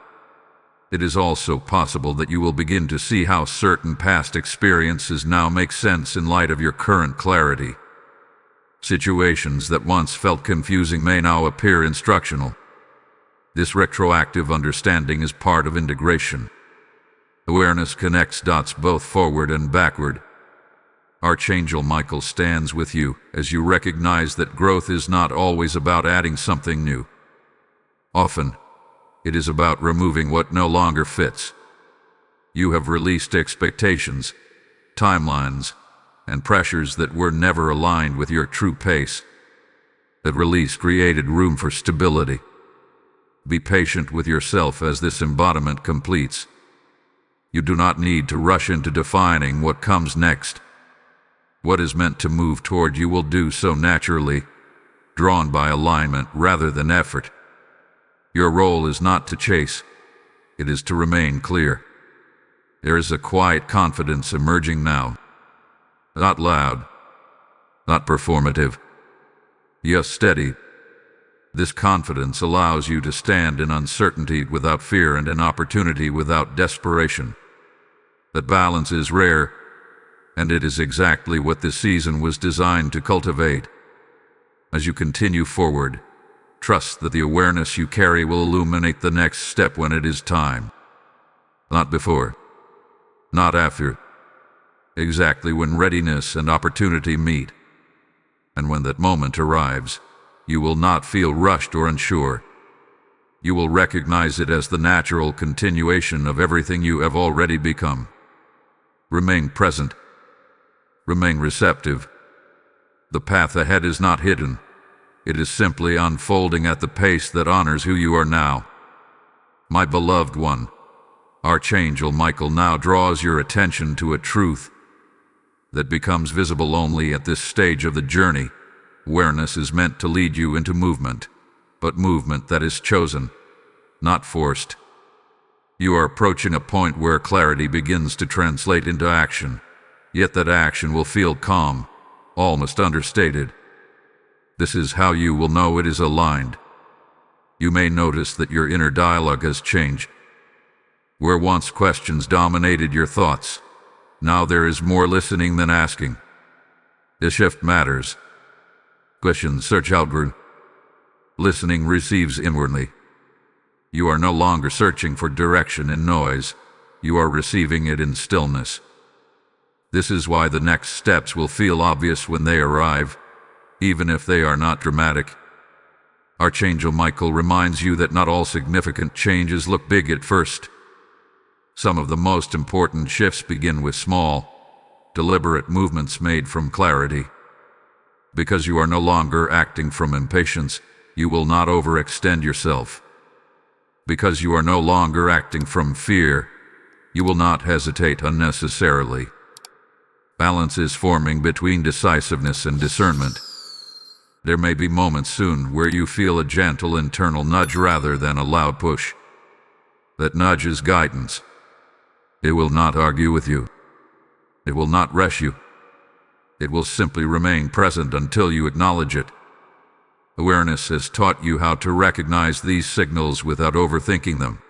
It is also possible that you will begin to see how certain past experiences now make sense in light of your current clarity. Situations that once felt confusing may now appear instructional. This retroactive understanding is part of integration. Awareness connects dots both forward and backward. Archangel Michael stands with you as you recognize that growth is not always about adding something new. Often, it is about removing what no longer fits. You have released expectations, timelines, and pressures that were never aligned with your true pace. That release created room for stability. Be patient with yourself as this embodiment completes. You do not need to rush into defining what comes next. What is meant to move toward you will do so naturally, drawn by alignment rather than effort. Your role is not to chase, it is to remain clear. There is a quiet confidence emerging now. Not loud, not performative, yet steady. This confidence allows you to stand in uncertainty without fear and in opportunity without desperation. That balance is rare, and it is exactly what this season was designed to cultivate. As you continue forward, trust that the awareness you carry will illuminate the next step when it is time. Not before, not after. Exactly when readiness and opportunity meet. And when that moment arrives, you will not feel rushed or unsure. You will recognize it as the natural continuation of everything you have already become. Remain present. Remain receptive. The path ahead is not hidden. It is simply unfolding at the pace that honors who you are now. My beloved one, Archangel Michael now draws your attention to a truth that becomes visible only at this stage of the journey. Awareness is meant to lead you into movement, but movement that is chosen, not forced. You are approaching a point where clarity begins to translate into action, yet that action will feel calm, almost understated. This is how you will know it is aligned. You may notice that your inner dialogue has changed. Where once questions dominated your thoughts, now there is more listening than asking. This shift matters. Questions search outward. Listening receives inwardly. You are no longer searching for direction in noise. You are receiving it in stillness. This is why the next steps will feel obvious when they arrive, even if they are not dramatic. Archangel Michael reminds you that not all significant changes look big at first. Some of the most important shifts begin with small, deliberate movements made from clarity. Because you are no longer acting from impatience, you will not overextend yourself. Because you are no longer acting from fear, you will not hesitate unnecessarily. Balance is forming between decisiveness and discernment. There may be moments soon where you feel a gentle internal nudge rather than a loud push. That nudge is guidance. It will not argue with you. It will not rush you. It will simply remain present until you acknowledge it. Awareness has taught you how to recognize these signals without overthinking them.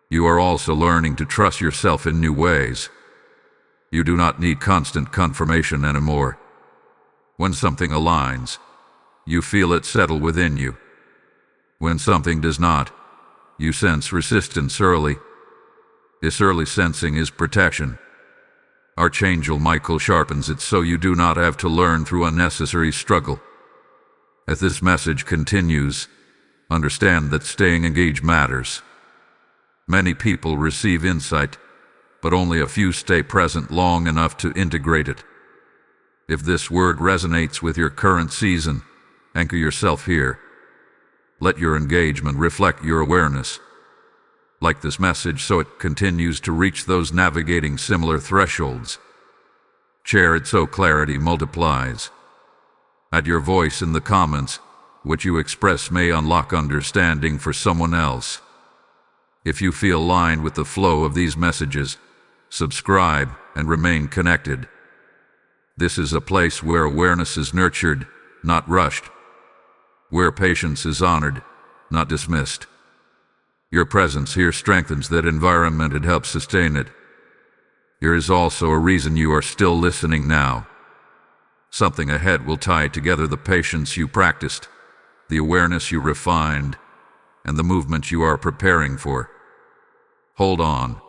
You are also learning to trust yourself in new ways. You do not need constant confirmation anymore. When something aligns, you feel it settle within you. When something does not, you sense resistance early. This early sensing is protection. Archangel Michael sharpens it so you do not have to learn through unnecessary struggle. As this message continues, understand that staying engaged matters. Many people receive insight, but only a few stay present long enough to integrate it. If this word resonates with your current season, anchor yourself here. Let your engagement reflect your awareness. Like this message so it continues to reach those navigating similar thresholds. Share it so clarity multiplies. Add your voice in the comments. What you express may unlock understanding for someone else. If you feel aligned with the flow of these messages, subscribe and remain connected. This is a place where awareness is nurtured, not rushed. Where patience is honored, not dismissed. Your presence here strengthens that environment and helps sustain it. There is also a reason you are still listening now. Something ahead will tie together the patience you practiced, the awareness you refined, and the movement you are preparing for. Hold on,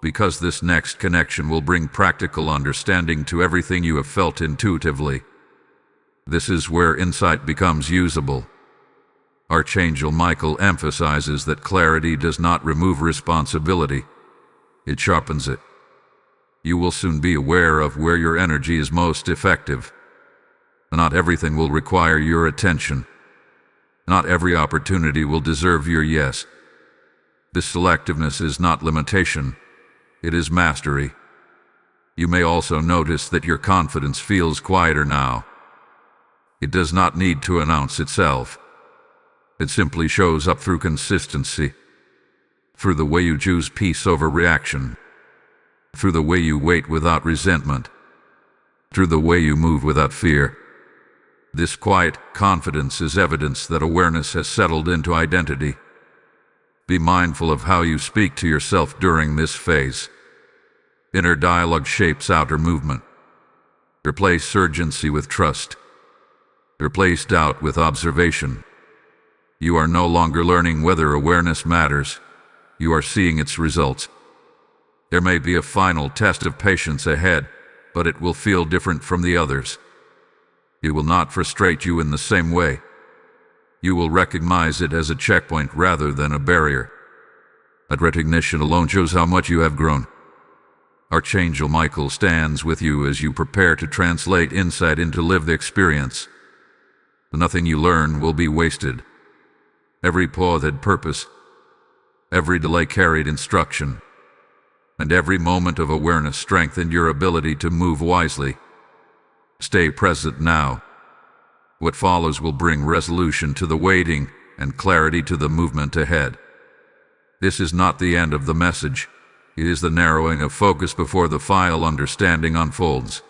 because this next connection will bring practical understanding to everything you have felt intuitively. This is where insight becomes usable. Archangel Michael emphasizes that clarity does not remove responsibility. It sharpens it. You will soon be aware of where your energy is most effective. Not everything will require your attention. Not every opportunity will deserve your yes. This selectiveness is not limitation. It is mastery. You may also notice that your confidence feels quieter now. It does not need to announce itself. It simply shows up through consistency, through the way you choose peace over reaction, through the way you wait without resentment, through the way you move without fear. This quiet confidence is evidence that awareness has settled into identity. Be mindful of how you speak to yourself during this phase. Inner dialogue shapes outer movement. Replace urgency with trust. Replace doubt with observation. You are no longer learning whether awareness matters. You are seeing its results. There may be a final test of patience ahead, but it will feel different from the others. It will not frustrate you in the same way. You will recognize it as a checkpoint rather than a barrier. That recognition alone shows how much you have grown. Archangel Michael stands with you as you prepare to translate insight into lived experience. Nothing you learn will be wasted. Every pause had purpose. Every delay carried instruction. And every moment of awareness strengthened your ability to move wisely. Stay present now. What follows will bring resolution to the waiting and clarity to the movement ahead. This is not the end of the message. It is the narrowing of focus before the final understanding unfolds.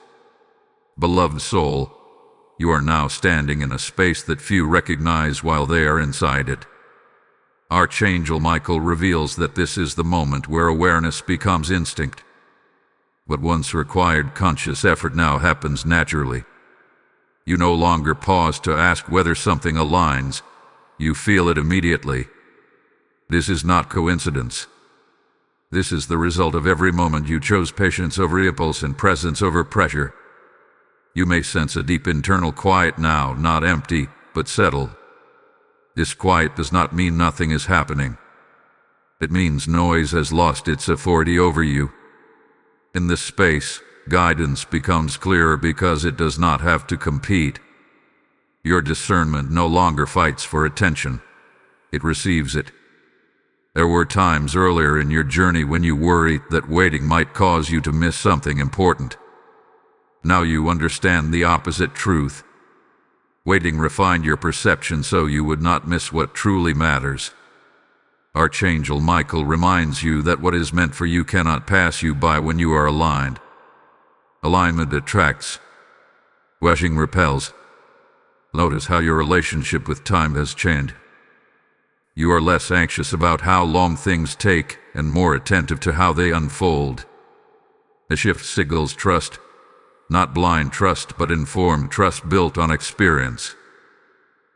Beloved soul, you are now standing in a space that few recognize while they are inside it. Archangel Michael reveals that this is the moment where awareness becomes instinct. What once required conscious effort now happens naturally. You no longer pause to ask whether something aligns. You feel it immediately. This is not coincidence. This is the result of every moment you chose patience over impulse and presence over pressure. You may sense a deep internal quiet now, not empty, but settled. This quiet does not mean nothing is happening. It means noise has lost its authority over you. In this space, guidance becomes clearer because it does not have to compete. Your discernment no longer fights for attention. It receives it. There were times earlier in your journey when you worried that waiting might cause you to miss something important. Now you understand the opposite truth. Waiting refined your perception so you would not miss what truly matters. Archangel Michael reminds you that what is meant for you cannot pass you by when you are aligned. Alignment attracts. Rushing repels. Notice how your relationship with time has changed. You are less anxious about how long things take and more attentive to how they unfold. The shift signals trust, not blind trust but informed trust built on experience.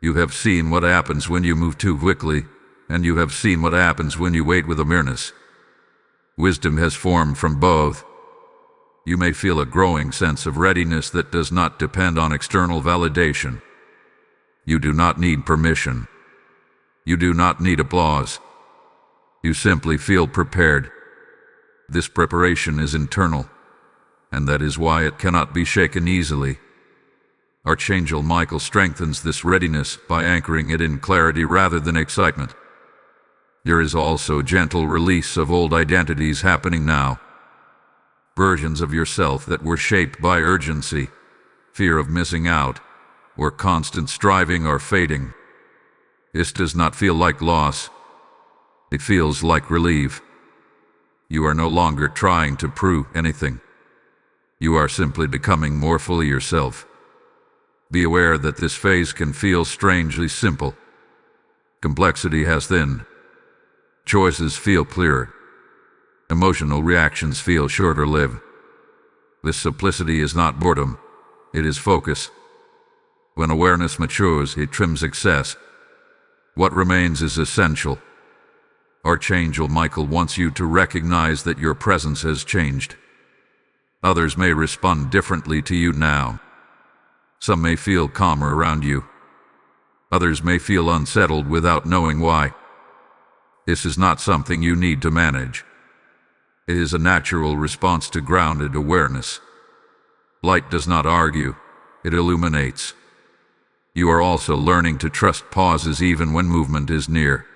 You have seen what happens when you move too quickly, and you have seen what happens when you wait with awareness. Wisdom has formed from both. You may feel a growing sense of readiness that does not depend on external validation. You do not need permission. You do not need applause. You simply feel prepared. This preparation is internal, and that is why it cannot be shaken easily. Archangel Michael strengthens this readiness by anchoring it in clarity rather than excitement. There is also gentle release of old identities happening now. Versions of yourself that were shaped by urgency, fear of missing out, or constant striving are fading. This does not feel like loss. It feels like relief. You are no longer trying to prove anything. You are simply becoming more fully yourself. Be aware that this phase can feel strangely simple. Complexity has thinned. Choices feel clearer. Emotional reactions feel shorter-lived. This simplicity is not boredom. It is focus. When awareness matures, it trims excess. What remains is essential. Archangel Michael wants you to recognize that your presence has changed. Others may respond differently to you now. Some may feel calmer around you. Others may feel unsettled without knowing why. This is not something you need to manage. It is a natural response to grounded awareness. Light does not argue, it illuminates. You are also learning to trust pauses even when movement is near.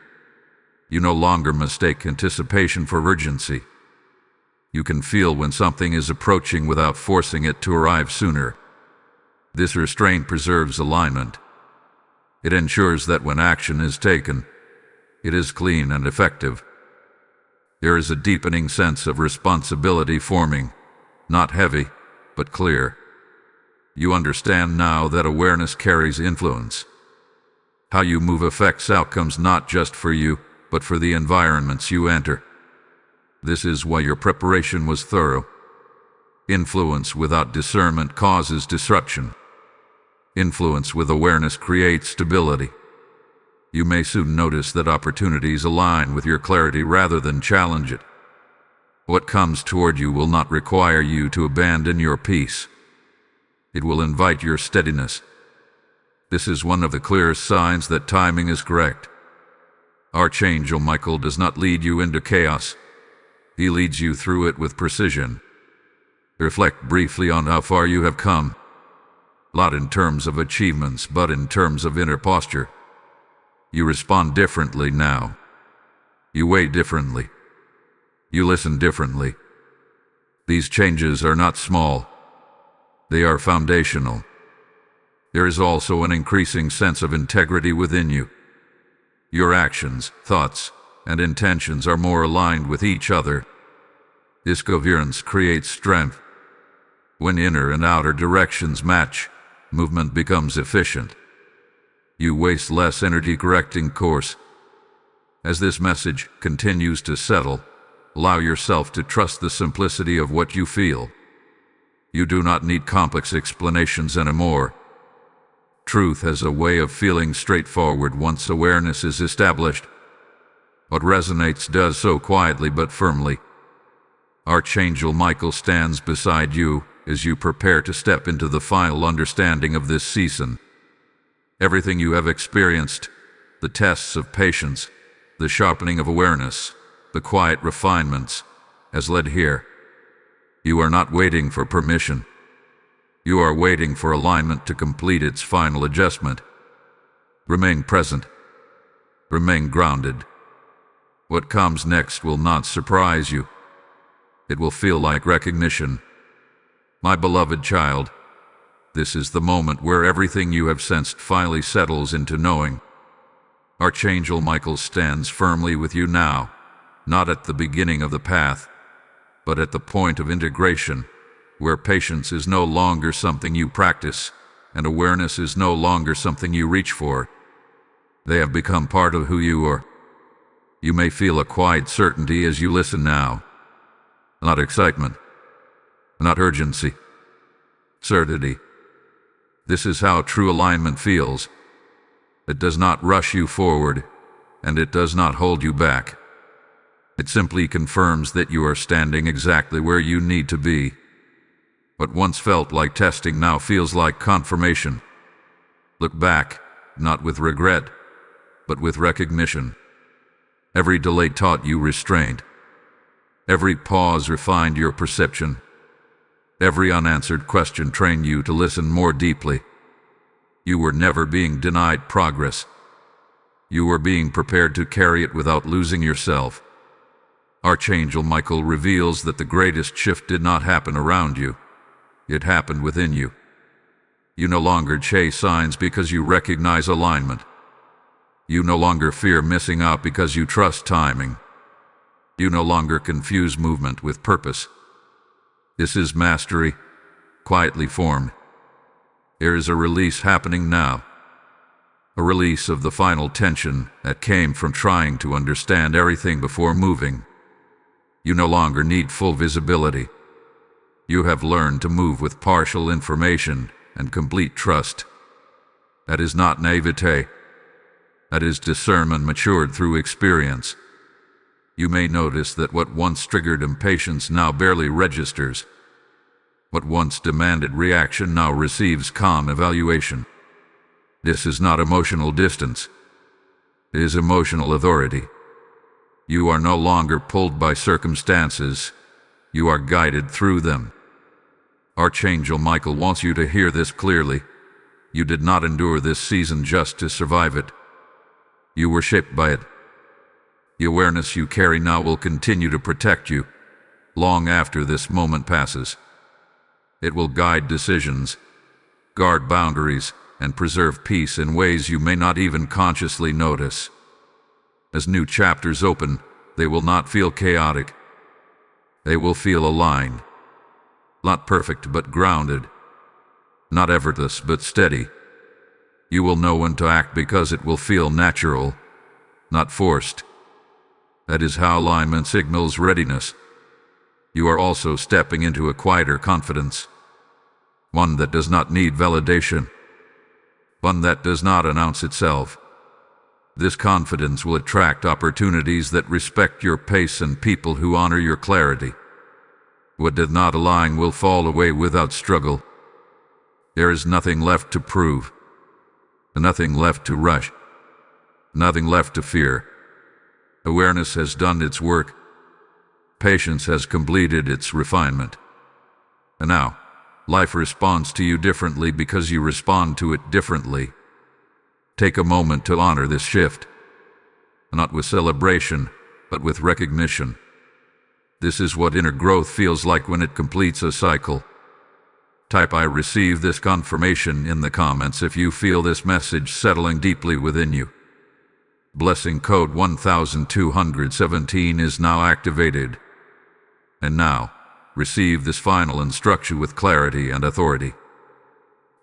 You no longer mistake anticipation for urgency. You can feel when something is approaching without forcing it to arrive sooner. This restraint preserves alignment. It ensures that when action is taken, it is clean and effective. There is a deepening sense of responsibility forming, not heavy, but clear. You understand now that awareness carries influence. How you move affects outcomes not just for you, but for the environments you enter. This is why your preparation was thorough. Influence without discernment causes disruption. Influence with awareness creates stability. You may soon notice that opportunities align with your clarity rather than challenge it. What comes toward you will not require you to abandon your peace. It will invite your steadiness. This is one of the clearest signs that timing is correct. Archangel Michael does not lead you into chaos. He leads you through it with precision. Reflect briefly on how far you have come. Not in terms of achievements, but in terms of inner posture. You respond differently now. You wait differently. You listen differently. These changes are not small. They are foundational. There is also an increasing sense of integrity within you. Your actions, thoughts, and intentions are more aligned with each other. This coherence creates strength. When inner and outer directions match, movement becomes efficient. You waste less energy correcting course. As this message continues to settle, allow yourself to trust the simplicity of what you feel. You do not need complex explanations anymore. Truth has a way of feeling straightforward once awareness is established. What resonates does so quietly but firmly. Archangel Michael stands beside you as you prepare to step into the final understanding of this season. Everything you have experienced, the tests of patience, the sharpening of awareness, the quiet refinements, has led here. You are not waiting for permission. You are waiting for alignment to complete its final adjustment. Remain present. Remain grounded. What comes next will not surprise you. It will feel like recognition. My beloved child, this is the moment where everything you have sensed finally settles into knowing. Archangel Michael stands firmly with you now, not at the beginning of the path, but at the point of integration, where patience is no longer something you practice, and awareness is no longer something you reach for. They have become part of who you are. You may feel a quiet certainty as you listen now. Not excitement, not urgency, certainty. This is how true alignment feels. It does not rush you forward, and it does not hold you back. It simply confirms that you are standing exactly where you need to be. What once felt like testing now feels like confirmation. Look back, not with regret, but with recognition. Every delay taught you restraint. Every pause refined your perception. Every unanswered question trained you to listen more deeply. You were never being denied progress. You were being prepared to carry it without losing yourself. Archangel Michael reveals that the greatest shift did not happen around you. It happened within you. You no longer chase signs because you recognize alignment. You no longer fear missing out because you trust timing. You no longer confuse movement with purpose. This is mastery, quietly formed. There is a release happening now. A release of the final tension that came from trying to understand everything before moving. You no longer need full visibility. You have learned to move with partial information and complete trust. That is not naivete. That is discernment matured through experience. You may notice that what once triggered impatience now barely registers. What once demanded reaction now receives calm evaluation. This is not emotional distance. It is emotional authority. You are no longer pulled by circumstances. You are guided through them. Archangel Michael wants you to hear this clearly. You did not endure this season just to survive it. You were shaped by it. The awareness you carry now will continue to protect you, long after this moment passes. It will guide decisions, guard boundaries, and preserve peace in ways you may not even consciously notice. As new chapters open, they will not feel chaotic. They will feel aligned. Not perfect but grounded. Not effortless but steady. You will know when to act because it will feel natural, not forced. That is how alignment signals readiness. You are also stepping into a quieter confidence. One that does not need validation. One that does not announce itself. This confidence will attract opportunities that respect your pace and people who honor your clarity. What did not align will fall away without struggle. There is nothing left to prove. Nothing left to rush. Nothing left to fear. Awareness has done its work. Patience has completed its refinement. And now, life responds to you differently because you respond to it differently. Take a moment to honor this shift. Not with celebration, but with recognition. This is what inner growth feels like when it completes a cycle. Type "I receive this confirmation" in the comments if you feel this message settling deeply within you. Blessing code 1217 is now activated. And now, receive this final instruction with clarity and authority.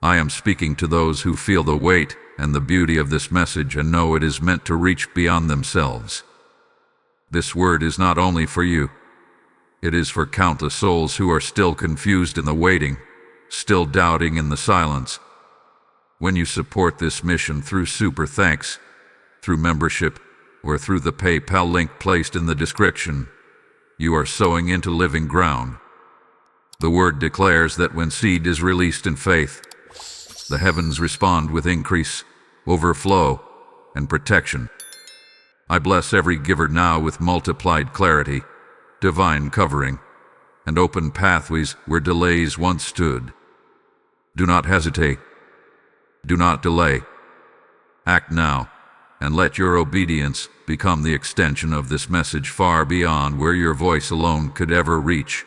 I am speaking to those who feel the weight and the beauty of this message and know it is meant to reach beyond themselves. This word is not only for you. It is for countless souls who are still confused in the waiting, still doubting in the silence. When you support this mission through super thanks, through membership, or through the PayPal link placed in the description, you are sowing into living ground. The word declares that when seed is released in faith, the heavens respond with increase, overflow, and protection. I bless every giver now with multiplied clarity, divine covering, and open pathways where delays once stood. Do not hesitate. Do not delay. Act now, and let your obedience become the extension of this message far beyond where your voice alone could ever reach.